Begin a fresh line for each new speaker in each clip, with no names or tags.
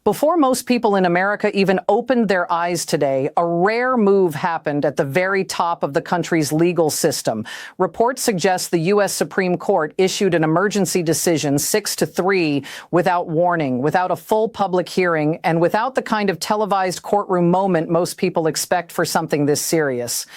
Before most people in America even opened their eyes today, a rare move happened at the very top of the country's legal system. Reports suggest the U.S. Supreme Court issued an emergency decision 6-3 without warning, without a full public hearing, and without the kind of televised courtroom moment most people expect for something this serious.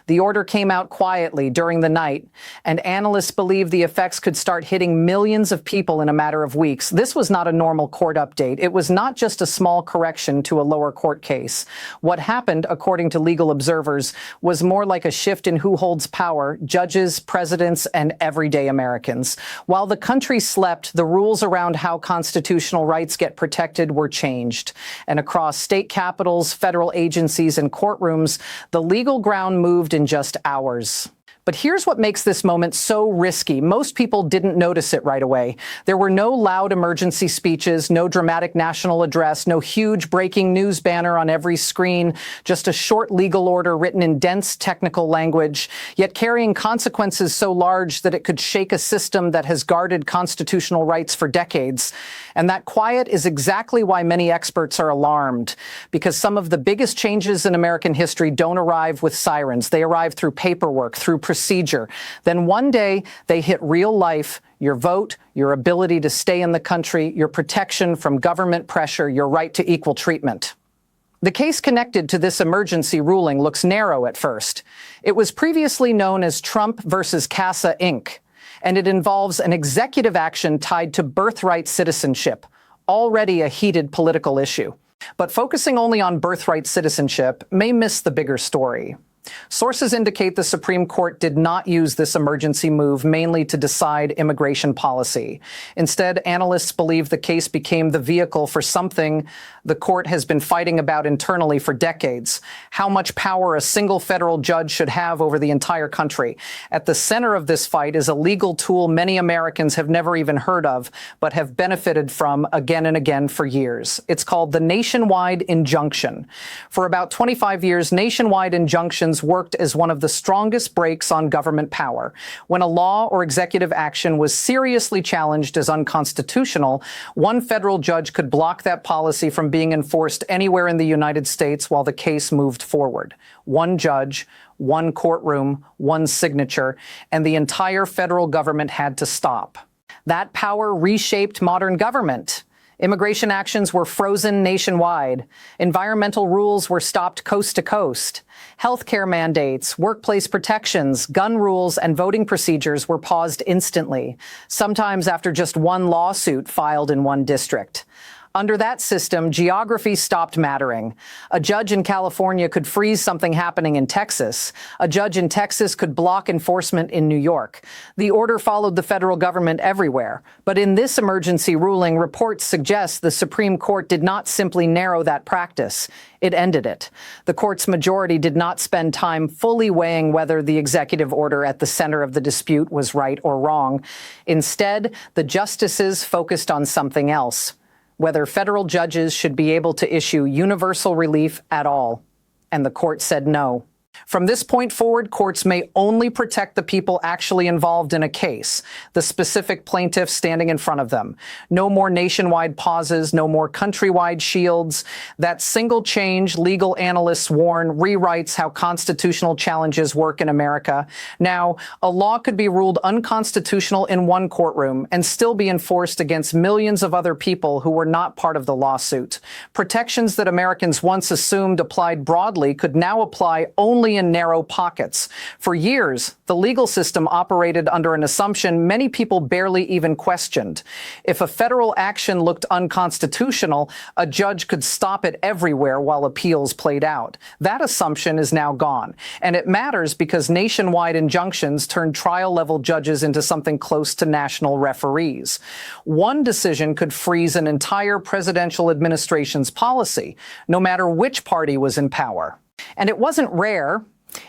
The order came out quietly during the night, and analysts believe the effects could start hitting millions of people in a matter of weeks. This was not a normal court update. It was not just a small correction to a lower court case. What happened, according to legal observers, was more like a shift in who holds power: judges, presidents, and everyday Americans. While the country slept, the rules around how constitutional rights get protected were changed. And across state capitals, federal agencies, and courtrooms, the legal ground moved in just hours. But here's what makes this moment so risky. Most people didn't notice it right away. There were no loud emergency speeches, no dramatic national address, no huge breaking news banner on every screen, just a short legal order written in dense technical language, yet carrying consequences so large that it could shake a system that has guarded constitutional rights for decades. And that quiet is exactly why many experts are alarmed, because some of the biggest changes in American history don't arrive with sirens. They arrive through paperwork, through procedure. Then one day they hit real life: your vote, your ability to stay in the country, your protection from government pressure, your right to equal treatment. The case connected to this emergency ruling looks narrow at first. It was previously known as Trump versus CASA, Inc., and it involves an executive action tied to birthright citizenship, already a heated political issue. But focusing only on birthright citizenship may miss the bigger story. Sources indicate the Supreme Court did not use this emergency move mainly to decide immigration policy. Instead, analysts believe the case became the vehicle for something the court has been fighting about internally for decades: how much power a single federal judge should have over the entire country. At the center of this fight is a legal tool many Americans have never even heard of, but have benefited from again and again for years. It's called the nationwide injunction. For about 25 years, nationwide injunctions worked as one of the strongest brakes on government power. When a law or executive action was seriously challenged as unconstitutional, one federal judge could block that policy from being enforced anywhere in the United States while the case moved forward. One judge, one courtroom, one signature, and the entire federal government had to stop. That power reshaped modern government. Immigration actions were frozen nationwide. Environmental rules were stopped coast to coast. Healthcare mandates, workplace protections, gun rules, and voting procedures were paused instantly, sometimes after just one lawsuit filed in one district. Under that system, geography stopped mattering. A judge in California could freeze something happening in Texas. A judge in Texas could block enforcement in New York. The order followed the federal government everywhere. But in this emergency ruling, reports suggest the Supreme Court did not simply narrow that practice. It ended it. The court's majority did not spend time fully weighing whether the executive order at the center of the dispute was right or wrong. Instead, the justices focused on something else: whether federal judges should be able to issue universal relief at all. And the court said no. From this point forward, courts may only protect the people actually involved in a case, the specific plaintiffs standing in front of them. No more nationwide pauses, no more countrywide shields. That single change, legal analysts warn, rewrites how constitutional challenges work in America. Now, a law could be ruled unconstitutional in one courtroom and still be enforced against millions of other people who were not part of the lawsuit. Protections that Americans once assumed applied broadly could now apply only in narrow pockets. For years, the legal system operated under an assumption many people barely even questioned. If a federal action looked unconstitutional, a judge could stop it everywhere while appeals played out. That assumption is now gone. And it matters because nationwide injunctions turned trial-level judges into something close to national referees. One decision could freeze an entire presidential administration's policy, no matter which party was in power. And it wasn't rare.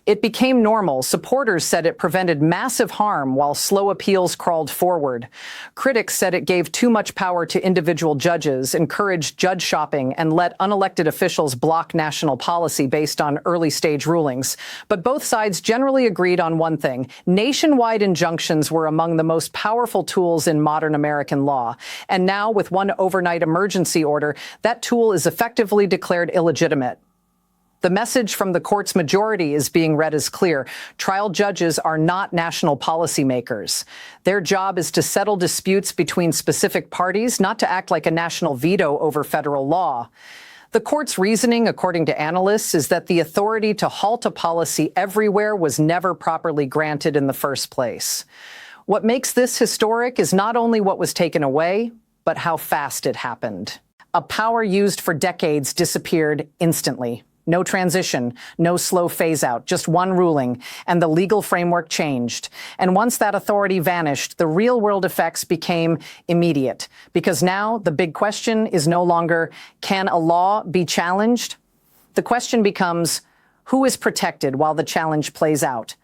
It became normal. Supporters said it prevented massive harm while slow appeals crawled forward. Critics said it gave too much power to individual judges, encouraged judge shopping, and let unelected officials block national policy based on early-stage rulings. But both sides generally agreed on one thing. Nationwide injunctions were among the most powerful tools in modern American law. And now, with one overnight emergency order, that tool is effectively declared illegitimate. The message from the court's majority is being read as clear. Trial judges are not national policymakers. Their job is to settle disputes between specific parties, not to act like a national veto over federal law. The court's reasoning, according to analysts, is that the authority to halt a policy everywhere was never properly granted in the first place. What makes this historic is not only what was taken away, but how fast it happened. A power used for decades disappeared instantly. No transition, no slow phase-out, just one ruling, and the legal framework changed. And once that authority vanished, the real-world effects became immediate. Because now the big question is no longer, can a law be challenged? The question becomes, who is protected while the challenge plays out?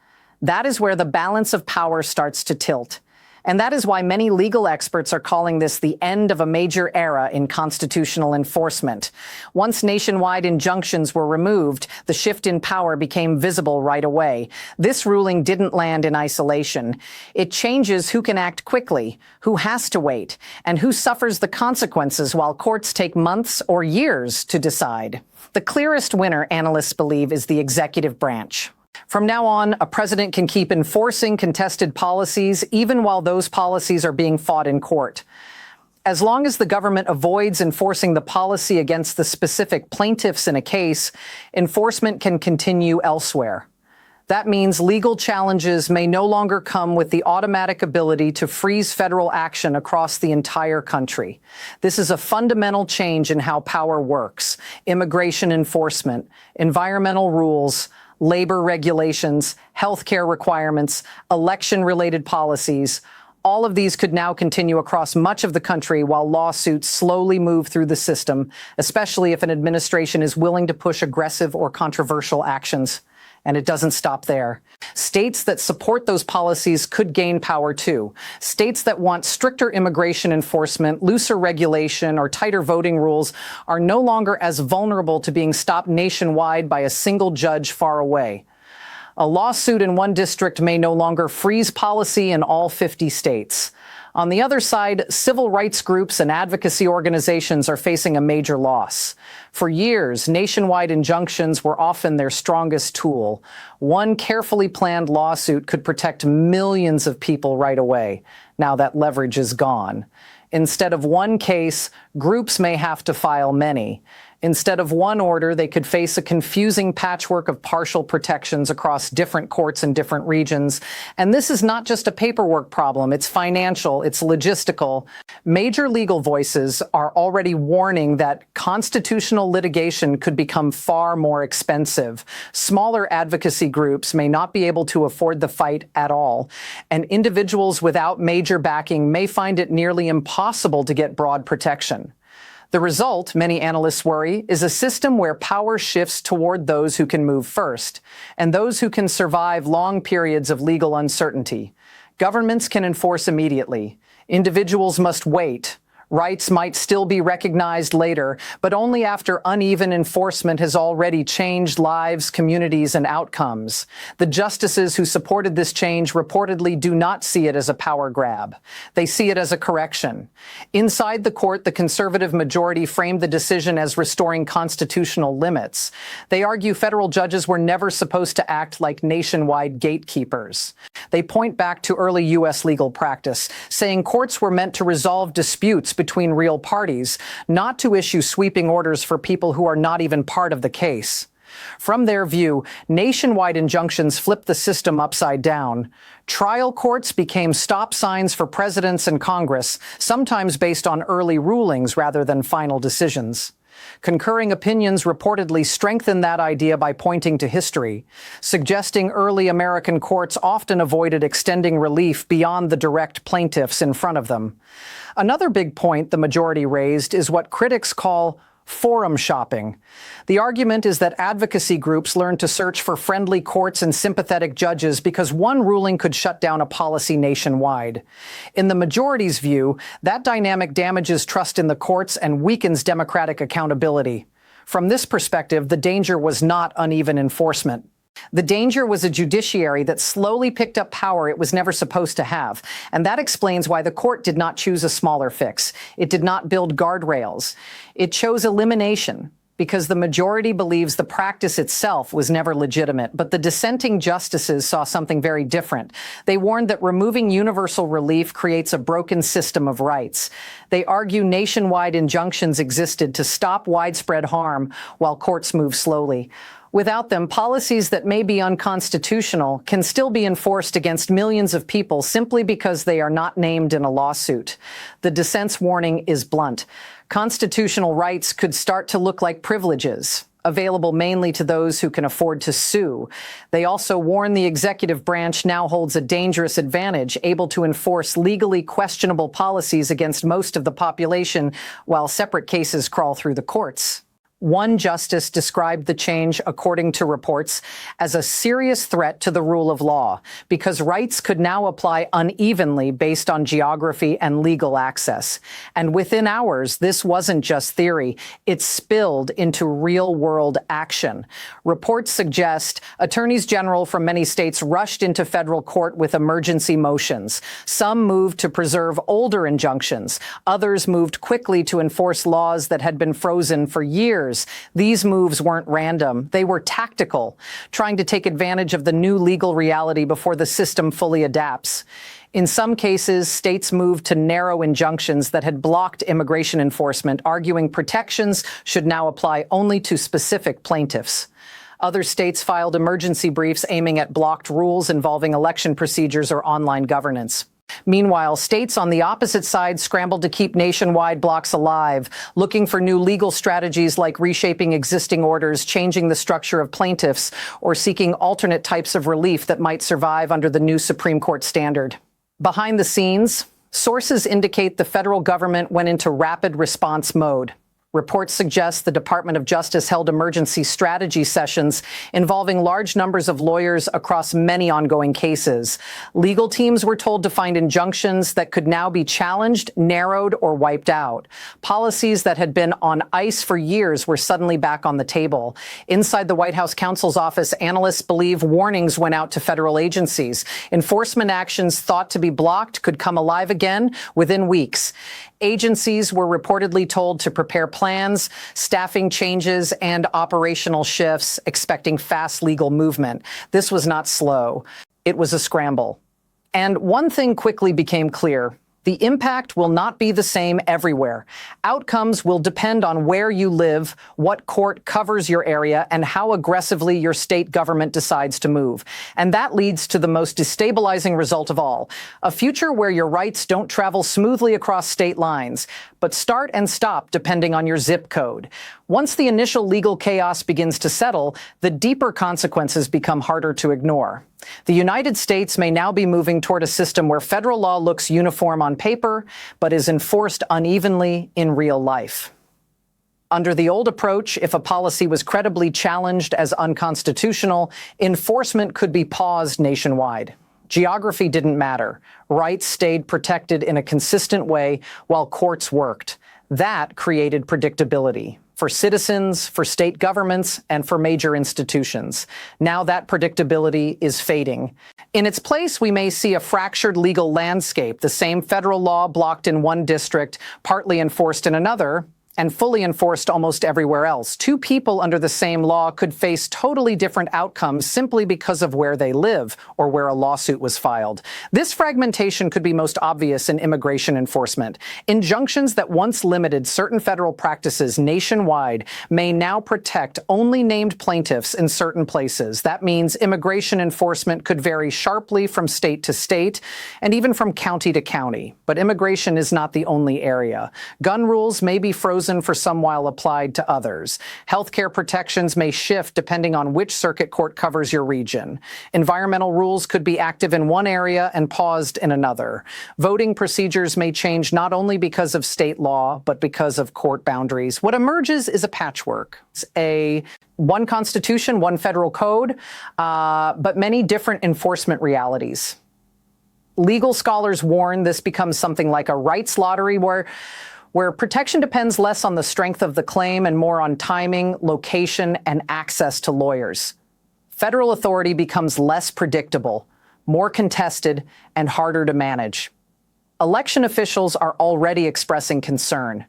That is where the balance of power starts to tilt. And that is why many legal experts are calling this the end of a major era in constitutional enforcement. Once nationwide injunctions were removed, the shift in power became visible right away. This ruling didn't land in isolation. It changes who can act quickly, who has to wait, and who suffers the consequences while courts take months or years to decide. The clearest winner, analysts believe, is the executive branch. From now on, a president can keep enforcing contested policies even while those policies are being fought in court. As long as the government avoids enforcing the policy against the specific plaintiffs in a case, enforcement can continue elsewhere. That means legal challenges may no longer come with the automatic ability to freeze federal action across the entire country. This is a fundamental change in how power works. Immigration enforcement, environmental rules, labor regulations, healthcare requirements, election-related policies. All of these could now continue across much of the country while lawsuits slowly move through the system, especially if an administration is willing to push aggressive or controversial actions. And it doesn't stop there. States that support those policies could gain power too. States that want stricter immigration enforcement, looser regulation, or tighter voting rules are no longer as vulnerable to being stopped nationwide by a single judge far away. A lawsuit in one district may no longer freeze policy in all 50 states. On the other side, civil rights groups and advocacy organizations are facing a major loss. For years, nationwide injunctions were often their strongest tool. One carefully planned lawsuit could protect millions of people right away. Now that leverage is gone. Instead of one case, groups may have to file many. Instead of one order, they could face a confusing patchwork of partial protections across different courts in different regions. And this is not just a paperwork problem. It's financial, it's logistical. Major legal voices are already warning that constitutional litigation could become far more expensive. Smaller advocacy groups may not be able to afford the fight at all. And individuals without major backing may find it nearly impossible to get broad protection. The result, many analysts worry, is a system where power shifts toward those who can move first, and those who can survive long periods of legal uncertainty. Governments can enforce immediately. Individuals must wait. Rights might still be recognized later, but only after uneven enforcement has already changed lives, communities, and outcomes. The justices who supported this change reportedly do not see it as a power grab. They see it as a correction. Inside the court, the conservative majority framed the decision as restoring constitutional limits. They argue federal judges were never supposed to act like nationwide gatekeepers. They point back to early U.S. legal practice, saying courts were meant to resolve disputes between real parties, not to issue sweeping orders for people who are not even part of the case. From their view, nationwide injunctions flipped the system upside down. Trial courts became stop signs for presidents and Congress, sometimes based on early rulings rather than final decisions. Concurring opinions reportedly strengthened that idea by pointing to history, suggesting early American courts often avoided extending relief beyond the direct plaintiffs in front of them. Another big point the majority raised is what critics call Forum shopping. The argument is that advocacy groups learned to search for friendly courts and sympathetic judges because one ruling could shut down a policy nationwide. In the majority's view, that dynamic damages trust in the courts and weakens democratic accountability. From this perspective, the danger was not uneven enforcement. The danger was a judiciary that slowly picked up power it was never supposed to have. And that explains why the court did not choose a smaller fix. It did not build guardrails. It chose elimination because the majority believes the practice itself was never legitimate. But the dissenting justices saw something very different. They warned that removing universal relief creates a broken system of rights. They argue nationwide injunctions existed to stop widespread harm while courts move slowly. Without them, policies that may be unconstitutional can still be enforced against millions of people simply because they are not named in a lawsuit. The dissent's warning is blunt. Constitutional rights could start to look like privileges, available mainly to those who can afford to sue. They also warn the executive branch now holds a dangerous advantage, able to enforce legally questionable policies against most of the population while separate cases crawl through the courts. One justice described the change, according to reports, as a serious threat to the rule of law, because rights could now apply unevenly based on geography and legal access. And within hours, this wasn't just theory. It spilled into real-world action. Reports suggest attorneys general from many states rushed into federal court with emergency motions. Some moved to preserve older injunctions. Others moved quickly to enforce laws that had been frozen for years. These moves weren't random. They were tactical, trying to take advantage of the new legal reality before the system fully adapts. In some cases, states moved to narrow injunctions that had blocked immigration enforcement, arguing protections should now apply only to specific plaintiffs. Other states filed emergency briefs aiming at blocked rules involving election procedures or online governance. Meanwhile, states on the opposite side scrambled to keep nationwide blocks alive, looking for new legal strategies like reshaping existing orders, changing the structure of plaintiffs, or seeking alternate types of relief that might survive under the new Supreme Court standard. Behind the scenes, sources indicate the federal government went into rapid response mode. Reports suggest the Department of Justice held emergency strategy sessions involving large numbers of lawyers across many ongoing cases. Legal teams were told to find injunctions that could now be challenged, narrowed, or wiped out. Policies that had been on ice for years were suddenly back on the table. Inside the White House counsel's office, analysts believe warnings went out to federal agencies. Enforcement actions thought to be blocked could come alive again within weeks. Agencies were reportedly told to prepare plans, staffing changes, and operational shifts, expecting fast legal movement. This was not slow. It was a scramble. And one thing quickly became clear. The impact will not be the same everywhere. Outcomes will depend on where you live, what court covers your area, and how aggressively your state government decides to move. And that leads to the most destabilizing result of all, a future where your rights don't travel smoothly across state lines, but start and stop depending on your zip code. Once the initial legal chaos begins to settle, the deeper consequences become harder to ignore. The United States may now be moving toward a system where federal law looks uniform on paper, but is enforced unevenly in real life. Under the old approach, if a policy was credibly challenged as unconstitutional, enforcement could be paused nationwide. Geography didn't matter. Rights stayed protected in a consistent way while courts worked. That created predictability for citizens, for state governments, and for major institutions. Now that predictability is fading. In its place, we may see a fractured legal landscape, the same federal law blocked in one district, partly enforced in another, and fully enforced almost everywhere else. Two people under the same law could face totally different outcomes simply because of where they live or where a lawsuit was filed. This fragmentation could be most obvious in immigration enforcement. Injunctions that once limited certain federal practices nationwide may now protect only named plaintiffs in certain places. That means immigration enforcement could vary sharply from state to state and even from county to county. But immigration is not the only area. Gun rules may be frozen frozen for some while applied to others. Healthcare protections may shift depending on which circuit court covers your region. Environmental rules could be active in one area and paused in another. Voting procedures may change not only because of state law, but because of court boundaries. What emerges is a patchwork. It's one constitution, one federal code, but many different enforcement realities. Legal scholars warn this becomes something like a rights lottery where protection depends less on the strength of the claim and more on timing, location, and access to lawyers. Federal authority becomes less predictable, more contested, and harder to manage. Election officials are already expressing concern.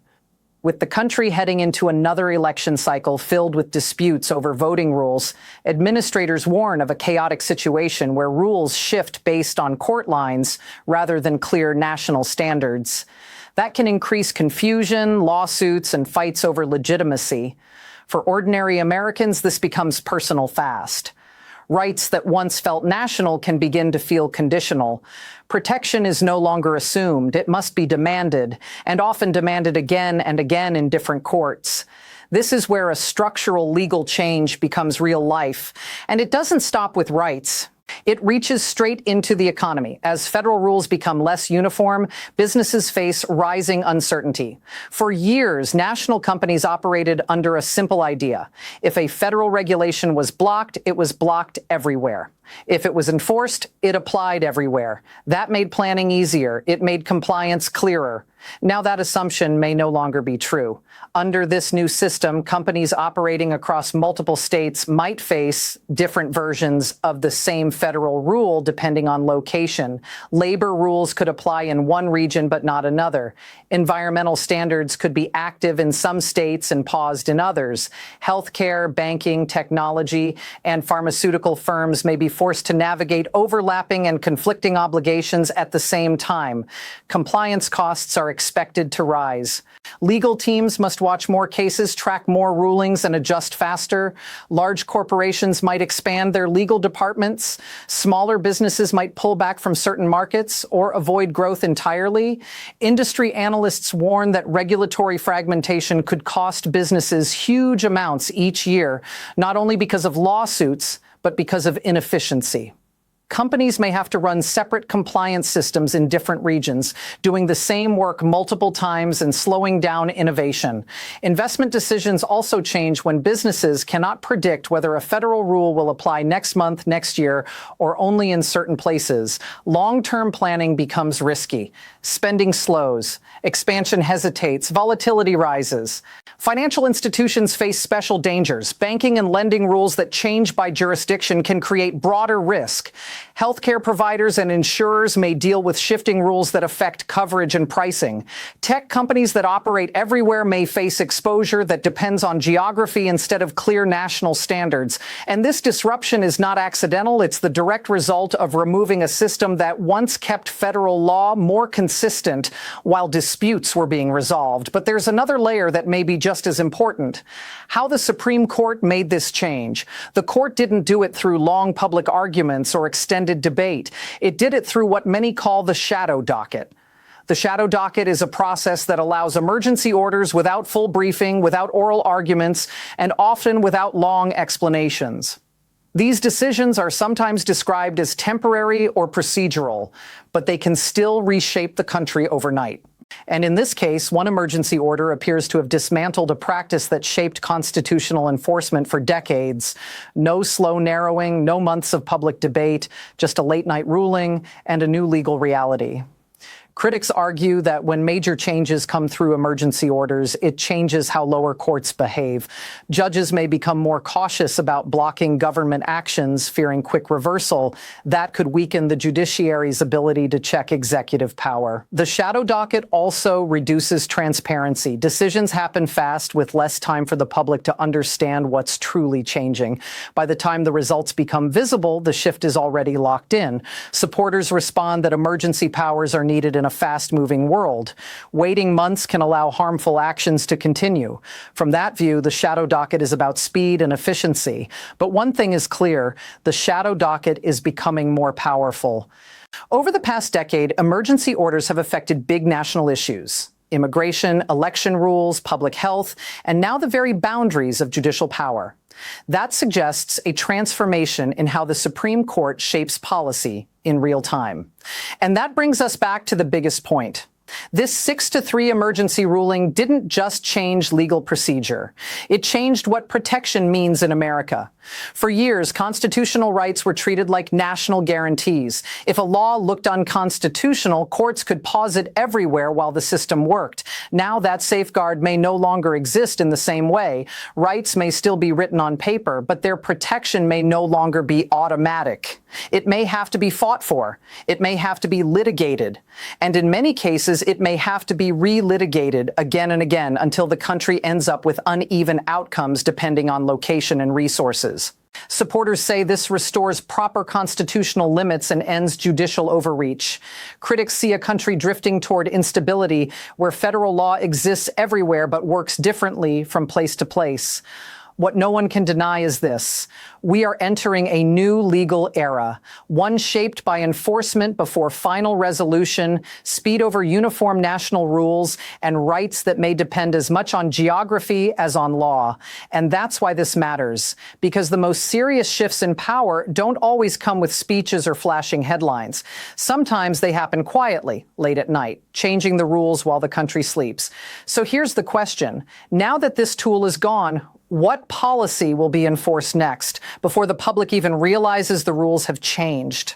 With the country heading into another election cycle filled with disputes over voting rules, administrators warn of a chaotic situation where rules shift based on court lines rather than clear national standards. That can increase confusion, lawsuits, and fights over legitimacy. For ordinary Americans, this becomes personal fast. Rights that once felt national can begin to feel conditional. Protection is no longer assumed. It must be demanded, and often demanded again and again in different courts. This is where a structural legal change becomes real life. And it doesn't stop with rights. It reaches straight into the economy. As federal rules become less uniform, businesses face rising uncertainty. For years, national companies operated under a simple idea. If a federal regulation was blocked, it was blocked everywhere. If it was enforced, it applied everywhere. That made planning easier. It made compliance clearer. Now that assumption may no longer be true. Under this new system, companies operating across multiple states might face different versions of the same federal rule depending on location. Labor rules could apply in one region but not another. Environmental standards could be active in some states and paused in others. Healthcare, banking, technology, and pharmaceutical firms may be forced to navigate overlapping and conflicting obligations at the same time. Compliance costs are expected to rise. Legal teams must watch more cases, track more rulings, and adjust faster. Large corporations might expand their legal departments. Smaller businesses might pull back from certain markets or avoid growth entirely. Industry analysts warn that regulatory fragmentation could cost businesses huge amounts each year, not only because of lawsuits, but because of inefficiency. Companies may have to run separate compliance systems in different regions, doing the same work multiple times and slowing down innovation. Investment decisions also change when businesses cannot predict whether a federal rule will apply next month, next year, or only in certain places. Long-term planning becomes risky. Spending slows. Expansion hesitates. Volatility rises. Financial institutions face special dangers. Banking and lending rules that change by jurisdiction can create broader risk. Healthcare providers and insurers may deal with shifting rules that affect coverage and pricing. Tech companies that operate everywhere may face exposure that depends on geography instead of clear national standards. And this disruption is not accidental. It's the direct result of removing a system that once kept federal law more consistent while disputes were being resolved. But there's another layer that may be just as important. How the Supreme Court made this change. The court didn't do it through long public arguments or extended debate. It did it through what many call the shadow docket. The shadow docket is a process that allows emergency orders without full briefing, without oral arguments, and often without long explanations. These decisions are sometimes described as temporary or procedural, but they can still reshape the country overnight. And in this case, one emergency order appears to have dismantled a practice that shaped constitutional enforcement for decades. No slow narrowing, no months of public debate, just a late-night ruling and a new legal reality. Critics argue that when major changes come through emergency orders, it changes how lower courts behave. Judges may become more cautious about blocking government actions, fearing quick reversal. That could weaken the judiciary's ability to check executive power. The shadow docket also reduces transparency. Decisions happen fast with less time for the public to understand what's truly changing. By the time the results become visible, the shift is already locked in. Supporters respond that emergency powers are needed in a fast-moving world. Waiting months can allow harmful actions to continue. From that view, the shadow docket is about speed and efficiency. But one thing is clear, the shadow docket is becoming more powerful. Over the past decade, emergency orders have affected big national issues. immigration, election rules, public health, and now the very boundaries of judicial power. That suggests a transformation in how the Supreme Court shapes policy in real time. And that brings us back to the biggest point. This 6-3 emergency ruling didn't just change legal procedure. It changed what protection means in America. For years, constitutional rights were treated like national guarantees. If a law looked unconstitutional, courts could pause it everywhere while the system worked. Now that safeguard may no longer exist in the same way. Rights may still be written on paper, but their protection may no longer be automatic. It may have to be fought for. It may have to be litigated. And in many cases, it may have to be re-litigated again and again until the country ends up with uneven outcomes depending on location and resources. Supporters say this restores proper constitutional limits and ends judicial overreach. Critics see a country drifting toward instability where federal law exists everywhere but works differently from place to place. What no one can deny is this. We are entering a new legal era, one shaped by enforcement before final resolution, speed over uniform national rules, and rights that may depend as much on geography as on law. And that's why this matters, because the most serious shifts in power don't always come with speeches or flashing headlines. Sometimes they happen quietly, late at night, changing the rules while the country sleeps. So here's the question. Now that this tool is gone, what policy will be enforced next before the public even realizes the rules have changed?